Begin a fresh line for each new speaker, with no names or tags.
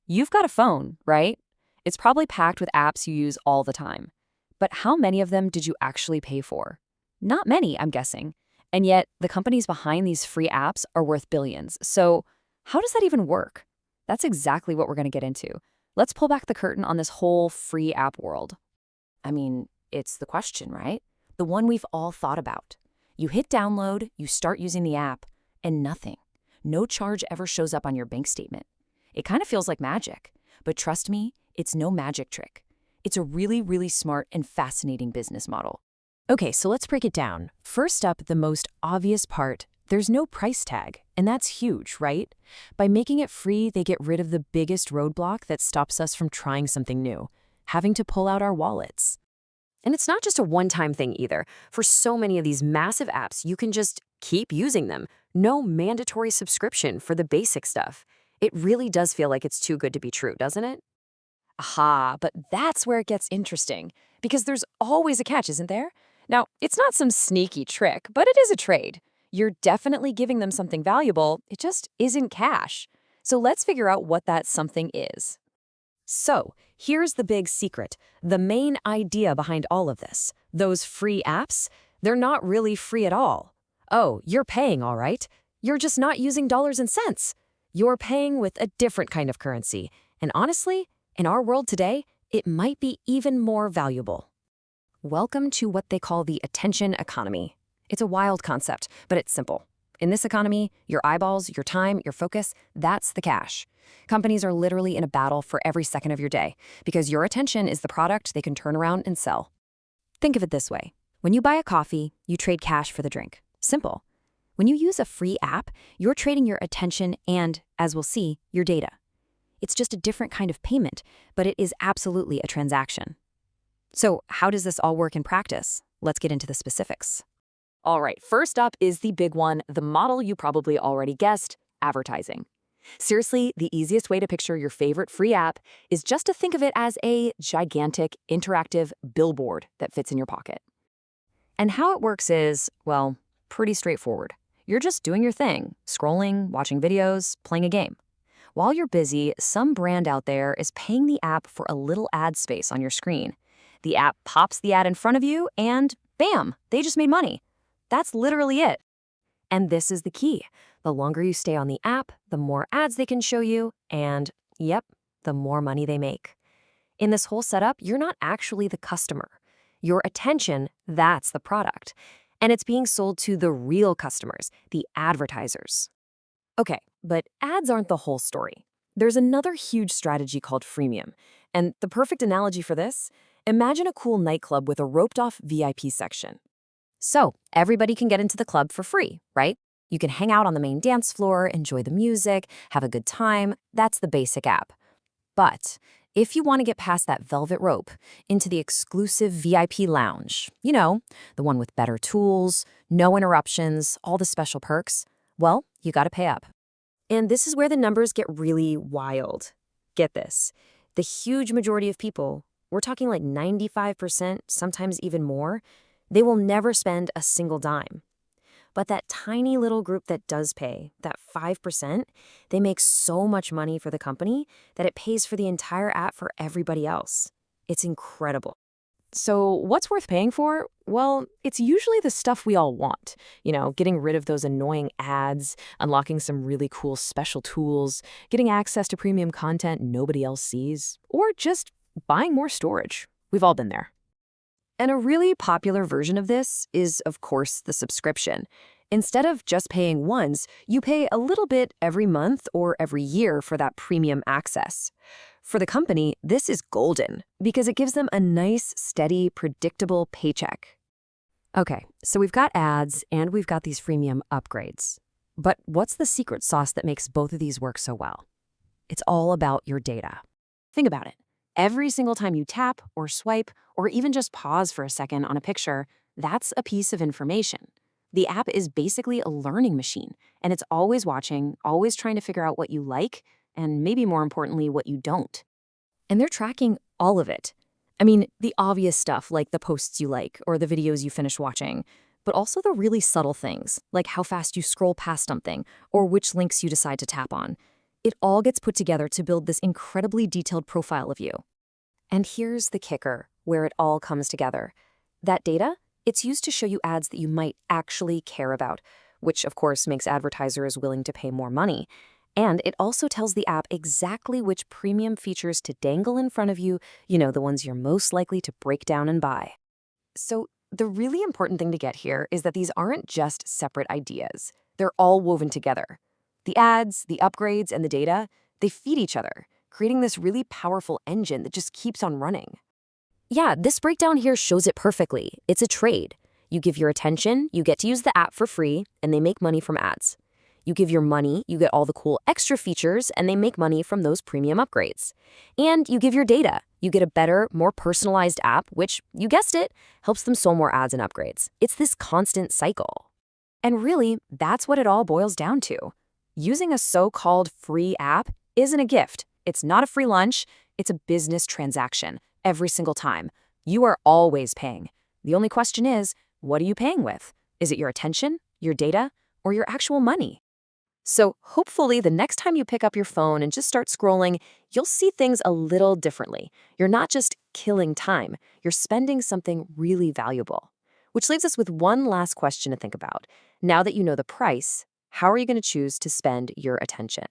You've got a phone, right? It's probably packed with apps you use all the time. But how many of them did you actually pay for? Not many, I'm guessing. And yet, the companies behind these free apps are worth billions. So, how does that even work? That's exactly what we're going to get into. Let's pull back the curtain on this whole free app world.
I mean, it's the question, right? The one we've all thought about. You hit download, you start using the app, and nothing. No charge ever shows up on your bank statement. It kind of feels like magic. But trust me, it's no magic trick. It's a really, really smart and fascinating business model. Okay, so let's break it down. First up, the most obvious part, there's no price tag, and that's huge, right? By making it free, they get rid of the biggest roadblock that stops us from trying something new, having to pull out our wallets.
And it's not just a one-time thing either. For so many of these massive apps, you can just keep using them. No mandatory subscription for the basic stuff. It really does feel like it's too good to be true, doesn't it?
Aha, but that's where it gets interesting, because there's always a catch, isn't there? Now, it's not some sneaky trick, but it is a trade. You're definitely giving them something valuable, it just isn't cash. So let's figure out what that something is. So, here's the big secret, the main idea behind all of this. Those free apps, they're not really free at all. Oh, you're paying all right. You're just not using dollars and cents. You're paying with a different kind of currency. And honestly, in our world today, it might be even more valuable. Welcome to what they call the attention economy. It's a wild concept, but it's simple. In this economy, your eyeballs, your time, your focus, that's the cash. Companies are literally in a battle for every second of your day because your attention is the product they can turn around and sell. Think of it this way. When you buy a coffee, you trade cash for the drink. Simple. When you use a free app, you're trading your attention and, as we'll see, your data. It's just a different kind of payment, but it is absolutely a transaction. So how does this all work in practice? Let's get into the specifics.
All right, first up is the big one, the model you probably already guessed, advertising. Seriously, the easiest way to picture your favorite free app is just to think of it as a gigantic, interactive billboard that fits in your pocket. And how it works is, well, pretty straightforward. You're just doing your thing, scrolling, watching videos, playing a game. While you're busy, some brand out there is paying the app for a little ad space on your screen. The app pops the ad in front of you and bam, they just made money. That's literally it. And this is the key. The longer you stay on the app, the more ads they can show you, and yep, the more money they make. In this whole setup, you're not actually the customer. Your attention, that's the product. And it's being sold to the real customers, the advertisers. Okay, but ads aren't the whole story. There's another huge strategy called freemium. And the perfect analogy for this? Imagine a cool nightclub with a roped-off VIP section. So, everybody can get into the club for free, right? You can hang out on the main dance floor, enjoy the music, have a good time. That's the basic app. But if you want to get past that velvet rope into the exclusive VIP lounge, you know, the one with better tools, no interruptions, all the special perks, well, you got to pay up. And this is where the numbers get really wild. Get this. The huge majority of people, we're talking like 95%, sometimes even more, they will never spend a single dime. But that tiny little group that does pay, that 5%, they make so much money for the company that it pays for the entire app for everybody else. It's incredible. So what's worth paying for? Well, it's usually the stuff we all want. You know, getting rid of those annoying ads, unlocking some really cool special tools, getting access to premium content nobody else sees, or just buying more storage. We've all been there. And a really popular version of this is, of course, the subscription. Instead of just paying once, you pay a little bit every month or every year for that premium access. For the company, this is golden because it gives them a nice, steady, predictable paycheck. Okay, so we've got ads and we've got these freemium upgrades. But what's the secret sauce that makes both of these work so well? It's all about your data. Think about it. Every single time you tap or swipe or even just pause for a second on a picture, that's a piece of information. The app is basically a learning machine, and it's always watching, always trying to figure out what you like, and maybe more importantly, what you don't. And they're tracking all of it. I mean, the obvious stuff like the posts you like or the videos you finish watching, but also the really subtle things like how fast you scroll past something or which links you decide to tap on.
It all gets put together to build this incredibly detailed profile of you.
And here's the kicker, where it all comes together. That data, it's used to show you ads that you might actually care about, which of course makes advertisers willing to pay more money. And it also tells the app exactly which premium features to dangle in front of you, the ones you're most likely to break down and buy. So the really important thing to get here is that these aren't just separate ideas. They're all woven together. The ads, the upgrades, and the data, they feed each other, creating this really powerful engine that just keeps on running. Yeah, this breakdown here shows it perfectly. It's a trade. You give your attention, you get to use the app for free, and they make money from ads. You give your money, you get all the cool extra features, and they make money from those premium upgrades. And you give your data, you get a better, more personalized app, which, you guessed it, helps them sell more ads and upgrades. It's this constant cycle. And really, that's what it all boils down to. Using a so-called free app isn't a gift. It's not a free lunch. It's a business transaction every single time. You are always paying. The only question is, what are you paying with? Is it your attention, your data, or your actual money? So hopefully the next time you pick up your phone and just start scrolling, you'll see things a little differently. You're not just killing time, you're spending something really valuable. Which leaves us with one last question to think about. Now that you know the price, how are you going to choose to spend your attention?